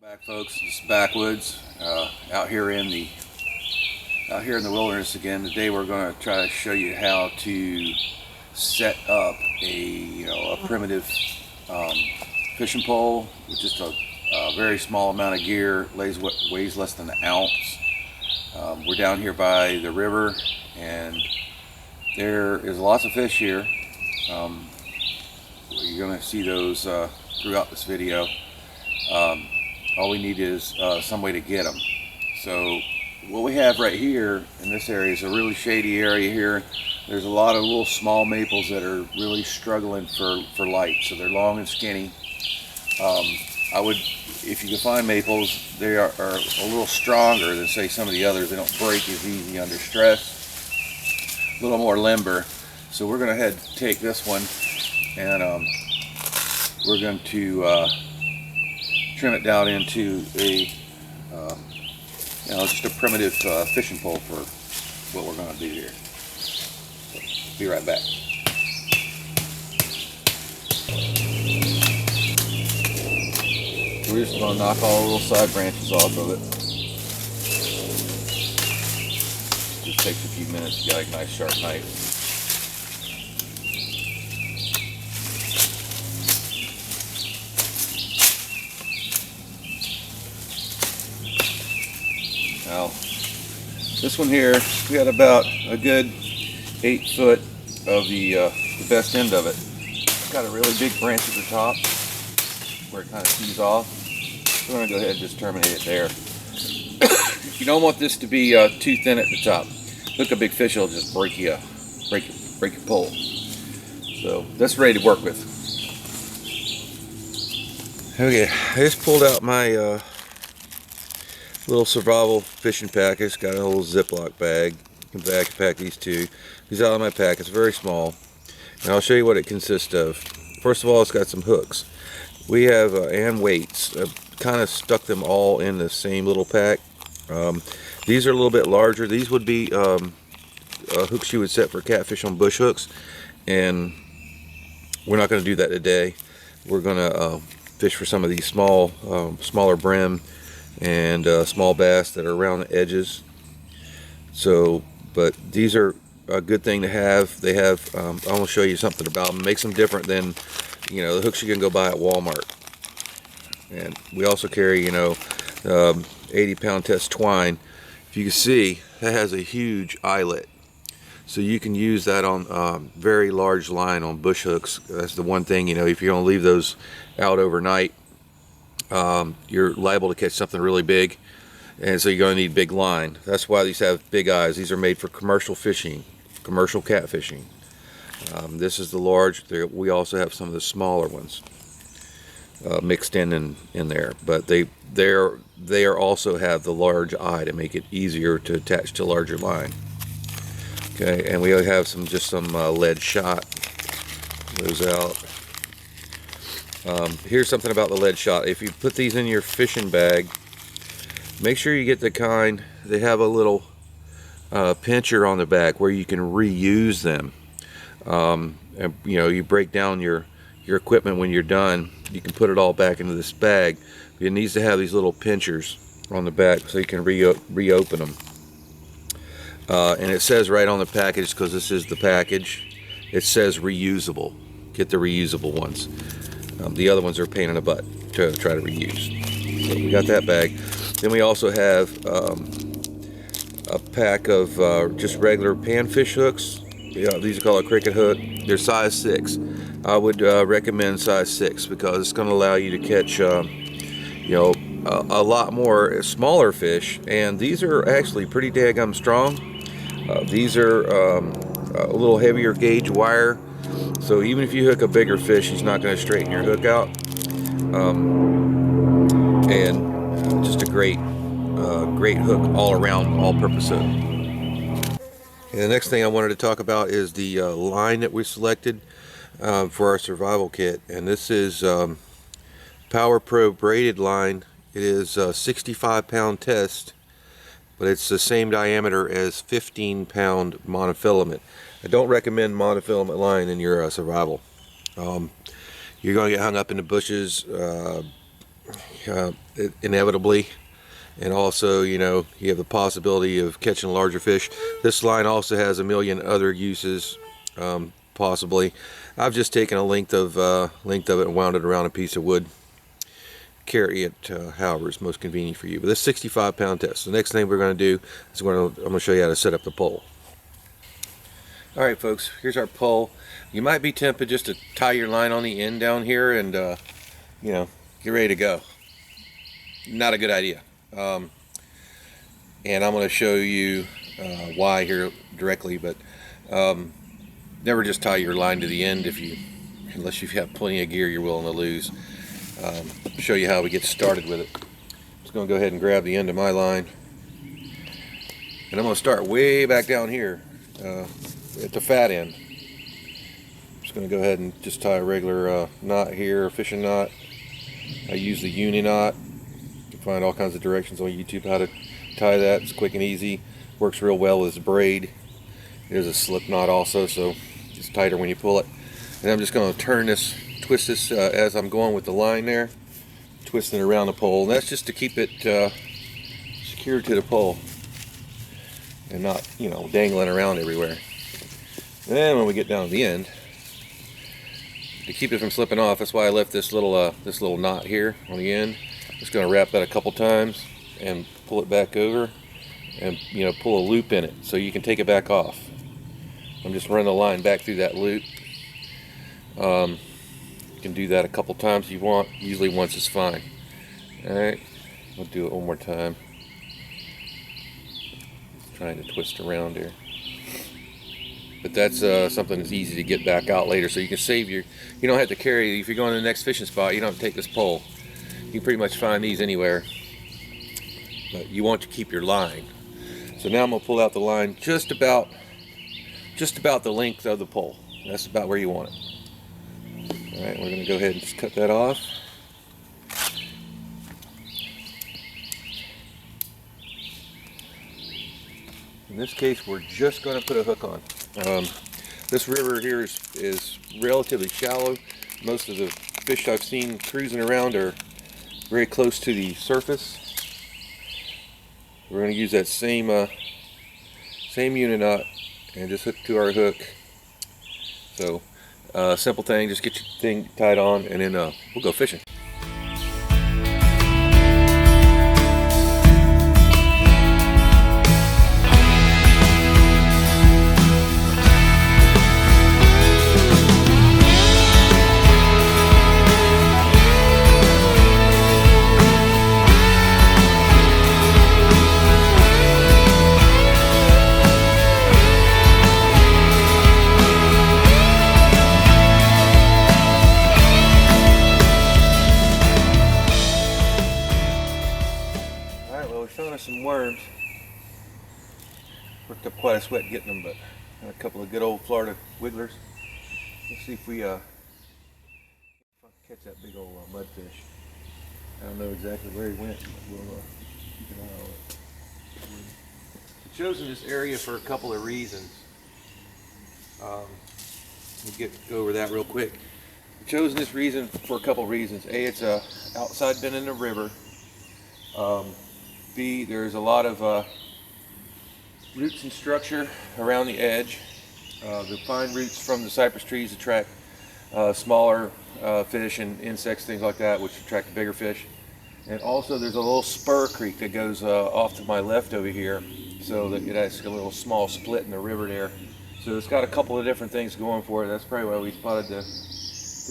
Back, folks. This is Backwoods out here in the wilderness again. Today we're going to try to show you how to set up a primitive fishing pole with just a very small amount of gear. Weighs less than an ounce. We're down here by the river, and there is lots of fish here. You're going to see those throughout this video. All we need is some way to get them. So what we have right here in this area is a really shady area here. There's a lot of little small maples that are really struggling for light, so they're long and skinny. If you can find maples, they are a little stronger than say some of the others. They don't break as easy under stress, a little more limber. So we're going to take this one, and we're going to trim it down into just a primitive fishing pole for what we're going to do here. So, be right back. We're just going to knock all the little side branches off of it. Just takes a few minutes. You got a nice sharp knife. Now, this one here, we got about a good 8 foot of the best end of it. It's got a really big branch at the top where it kind of tees off. So we're going to go ahead and just terminate it there. You don't want this to be too thin at the top. Look, a big fish will just break your pole. So that's ready to work with. Okay, I just pulled out my little survival fishing pack. It's got a little Ziploc bag. You can pack these two. These out of my pack. It's very small, and I'll show you what it consists of. First of all, it's got some hooks. We have and weights. I've kind of stuck them all in the same little pack. These are a little bit larger. These would be hooks you would set for catfish on bush hooks, and we're not going to do that today. We're going to fish for some of these smaller brim and small bass that are around the edges. So, but these are a good thing to have. They have, I want to show you something about them. Makes them different than, the hooks you can go buy at Walmart. And we also carry, 80-pound test twine. If you can see, that has a huge eyelet. So you can use that on very large line on bush hooks. That's the one thing, if you're going to leave those out overnight, you're liable to catch something really big, and so you're going to need big line. That's why these have big eyes. These are made for commercial fishing, commercial catfishing. This is the large. We also have some of the smaller ones mixed in there, but they also have the large eye to make it easier to attach to larger line. Okay, and we have some lead shot. Those out. Here's something about the lead shot. If you put these in your fishing bag, make sure you get the kind, they have a little pincher on the back where you can reuse them. And you break down your equipment when you're done, you can put it all back into this bag. It needs to have these little pinchers on the back so you can reopen them. And it says right on the package, because this is the package, it says reusable. Get the reusable ones. The other ones are a pain in the butt to try to reuse. So we got that bag. Then we also have a pack of just regular panfish hooks. These are called a cricket hook. They're size 6. I would recommend size 6 because it's going to allow you to catch a lot more smaller fish, and these are actually pretty daggum strong. These are a little heavier gauge wire, so even if you hook a bigger fish, he's not going to straighten your hook out. And just just a great hook all around, all-purpose hook. And the next thing I wanted to talk about is the line that we selected for our survival kit, and this is Power Pro braided line. It is a 65-pound test, but it's the same diameter as 15-pound monofilament. I don't recommend monofilament line in your survival. You're going to get hung up in the bushes inevitably, and also, you know, you have the possibility of catching larger fish. This line also has a million other uses, possibly. I've just taken a length of it and wound it around a piece of wood. Carry it however is most convenient for you. But this 65-pound test. The next thing we're going to do is I'm going to show you how to set up the pole. All right, folks, here's our pole. You might be tempted just to tie your line on the end down here and you know, get ready to go. Not a good idea. And I'm going to show you why here directly, but never just tie your line to the end unless you have plenty of gear you're willing to lose. Show you how we get started with it. I'm just going to go ahead and grab the end of my line, and I'm going to start way back down here at the fat end. I'm just going to go ahead and just tie a regular knot here, a fishing knot. I use the uni knot. You can find all kinds of directions on YouTube how to tie that. It's quick and easy. Works real well with this braid. There's a slip knot also, so it's tighter when you pull it. And I'm just going to twist this as I'm going with the line there, twisting it around the pole. And that's just to keep it secured to the pole and not, you know, dangling around everywhere. And then when we get down to the end, to keep it from slipping off, that's why I left this little knot here on the end. Just going to wrap that a couple times and pull it back over, and, you know, pull a loop in it so you can take it back off. I'm just running the line back through that loop. You can do that a couple times if you want. Usually once is fine. Alright, I'll do it one more time. Just trying to twist around here. But that's something that's easy to get back out later, so you can save you don't have to carry, if you're going to the next fishing spot, you don't have to take this pole. You can pretty much find these anywhere, but you want to keep your line. So now I'm going to pull out the line just about the length of the pole. That's about where you want it. Alright, we're going to go ahead and just cut that off. In this case, we're just going to put a hook on. This river here is relatively shallow. Most of the fish I've seen cruising around are very close to the surface. We're going to use that same uni knot and just hook to our hook. So simple thing, just get your thing tied on, and then we'll go fishing. Some worms. Worked up quite a sweat getting them, but got a couple of good old Florida wigglers. Let's see if we catch that big old mudfish. I don't know exactly where he went, but we'll keep an eye on it. I've chosen this area for a couple of reasons. We'll go over that real quick. I've chosen this region for a couple of reasons. A, it's a outside bend in the river. B, there's a lot of roots and structure around the edge. The fine roots from the cypress trees attract smaller fish and insects, things like that, which attract the bigger fish. And also there's a little spur creek that goes off to my left over here, so that it has a little small split in the river there. So it's got a couple of different things going for it. That's probably why we spotted the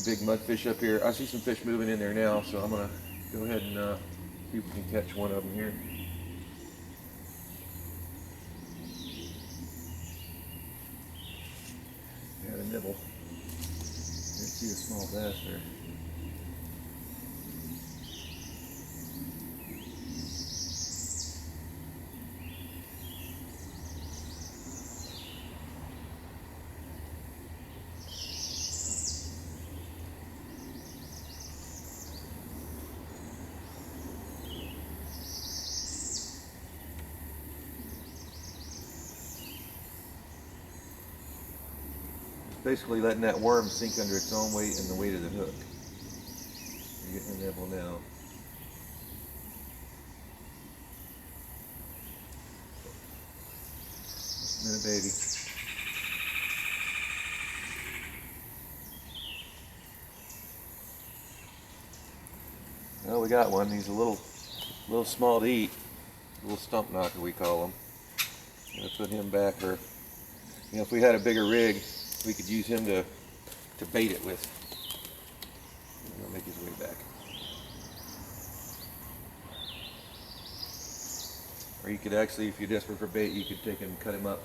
big mudfish up here. I see some fish moving in there now, so I'm going to go ahead and see if we can catch one of them here. Had a nibble. Didn't see a small bass there. basically letting that worm sink under its own weight and the weight of the hook. You're getting a nibble now. And a baby. Well, we got one. He's a little small to eat. A little stump knocker, we call him. I'm gonna put him back, or if we had a bigger rig, we could use him to bait it with. He'll make his way back. Or you could actually, if you're desperate for bait, you could take him and cut him up.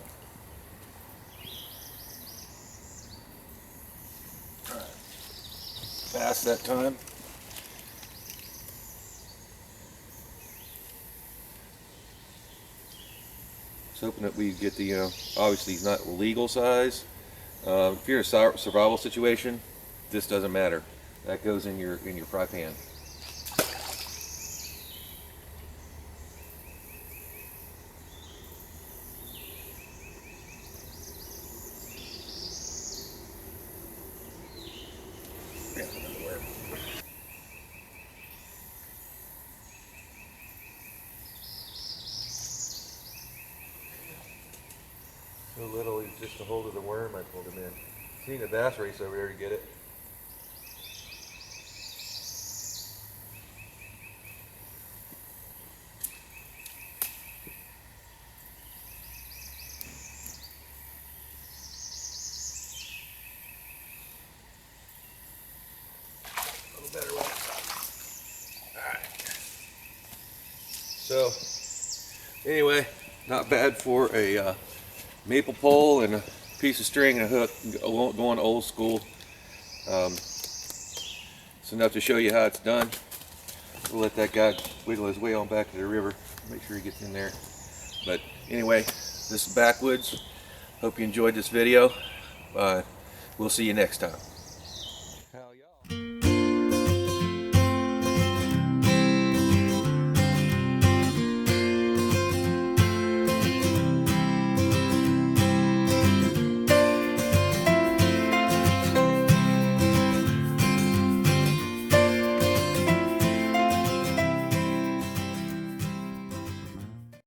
All right. Past that time. Hoping that we get the, obviously he's not legal size. If you're in a survival situation, this doesn't matter. That goes in your fry pan. So little, he's just a hold of the worm. I pulled him in. Seen a bass race over there to get it. A little better one. All right. So, anyway, not bad for a maple pole and a piece of string and a hook, going old school. It's enough to show you how it's done. We'll let that guy wiggle his way on back to the river, make sure he gets in there. But anyway, this is Backwoods. Hope you enjoyed this video. We'll see you next time.